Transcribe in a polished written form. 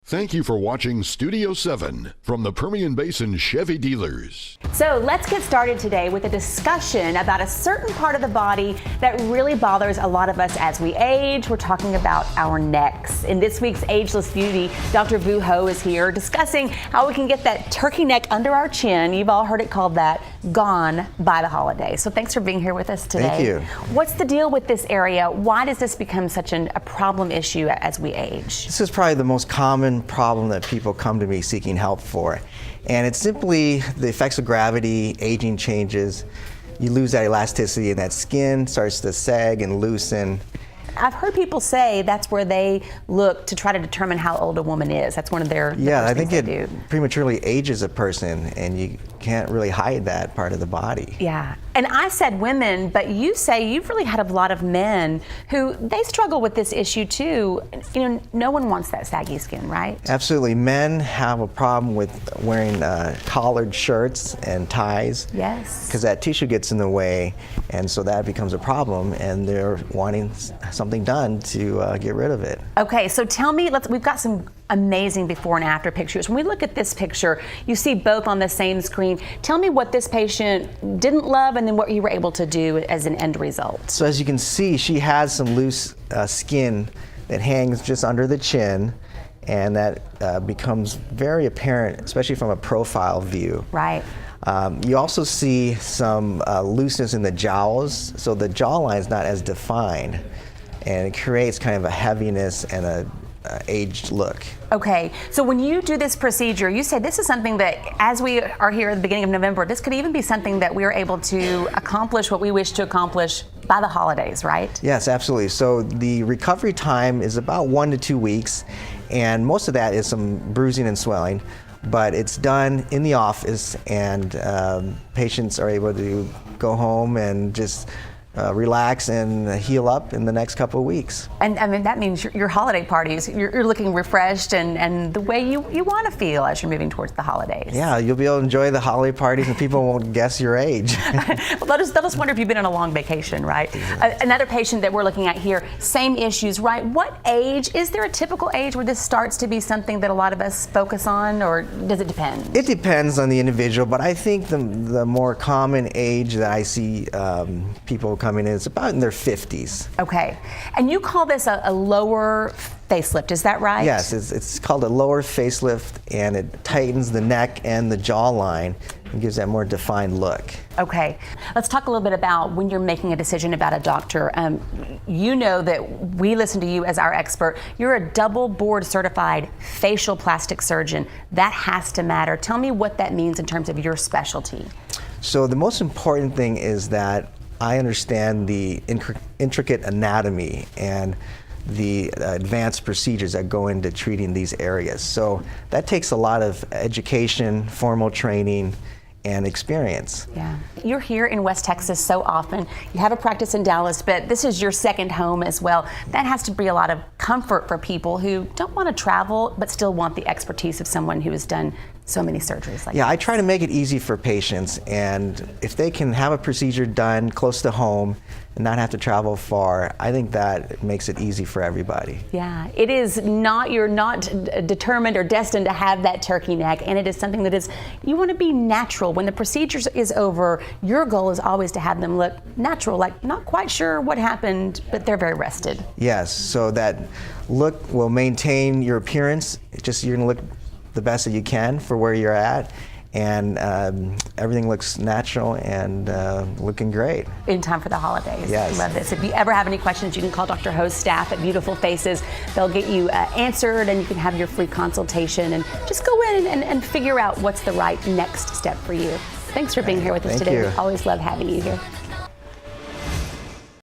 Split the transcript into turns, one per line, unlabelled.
Thank you for watching Studio 7 from the Permian Basin Chevy dealers.
So let's get started today with a discussion about a certain part of the body that really bothers a lot of us as we age. We're talking about our necks. In this week's Ageless Beauty, Dr. Vu Ho is here discussing how we can get that turkey neck under our chin, you've all heard it called that, gone by the holidays. So thanks for being here with us today.
Thank you.
What's the deal with this area? Why does this become such a problem issue as we age?
This is probably the most common problem that people come to me seeking help for. And it's simply the effects of gravity, aging changes. You lose that elasticity and that skin starts to sag and loosen.
I've heard people say that's where they look to try to determine how old a woman is. That's one of their
I think it prematurely ages a person, and you can't really hide that part of the body.
Yeah, and I said women, but you say you've really had a lot of men who they struggle with this issue too. You know, no one wants that saggy skin, right?
Absolutely. Men have a problem with wearing collared shirts and ties.
Yes.
Because that tissue gets in the way, and so that becomes a problem, and they're wanting something done to get rid of it.
Okay, so tell me, we've got some amazing before and after pictures. When we look at this picture, you see both on the same screen. Tell me what this patient didn't love and then what you were able to do as an end result.
So as you can see, she has some loose skin that hangs just under the chin, and that becomes very apparent, especially from a profile view.
Right.
You also see some looseness in the jowls, so the jawline is not as defined, and it creates kind of a heaviness and a aged look.
Okay, so when you do this procedure, you say this is something that, as we are here at the beginning of November, this could even be something that we're able to accomplish what we wish to accomplish by the holidays, right?
Yes, absolutely. So the recovery time is about 1 to 2 weeks, and most of that is some bruising and swelling, but it's done in the office, and patients are able to go home and just relax and heal up in the next couple of weeks.
And I mean, that means your holiday parties, you're looking refreshed and the way you want to feel as you're moving towards the holidays.
Yeah, you'll be able to enjoy the holiday parties and people won't guess your age.
Well, they'll just wonder if you've been on a long vacation, right? Another patient that we're looking at here, same issues, right? What age, is there a typical age where this starts to be something that a lot of us focus on, or does it depend?
It depends on the individual, but I think the more common age that I see people coming in is about in their 50s.
Okay, and you call this a lower facelift, is that right?
Yes, it's called a lower facelift, and it tightens the neck and the jawline and gives that more defined look.
Okay, let's talk a little bit about when you're making a decision about a doctor. You know that we listen to you as our expert. You're a double board certified facial plastic surgeon. That has to matter. Tell me what that means in terms of your specialty.
So the most important thing is that I understand the intricate anatomy and the advanced procedures that go into treating these areas. So that takes a lot of education, formal training, and experience.
Yeah. You're here in West Texas so often. You have a practice in Dallas, but this is your second home as well. That has to be a lot of comfort for people who don't want to travel but still want the expertise of someone who has done so many surgeries like
Yeah,
this.
I try to make it easy for patients, and if they can have a procedure done close to home and not have to travel far, I think that makes it easy for everybody.
Yeah, it is not, you're not determined or destined to have that turkey neck, and it is something that is, you want to be natural. When the procedure is over, your goal is always to have them look natural, like not quite sure what happened, but they're very rested.
Yes, so that look will maintain your appearance. It's just you're going to look the best that you can for where you're at, and everything looks natural and looking great.
In time for the holidays.
Yes.
I love this. If you ever have any questions, you can call Dr. Ho's staff at Beautiful Faces. They'll get you answered, and you can have your free consultation and just go in and figure out what's the right next step for you. Thanks for being here with us today.
Thank you.
We always love having you here.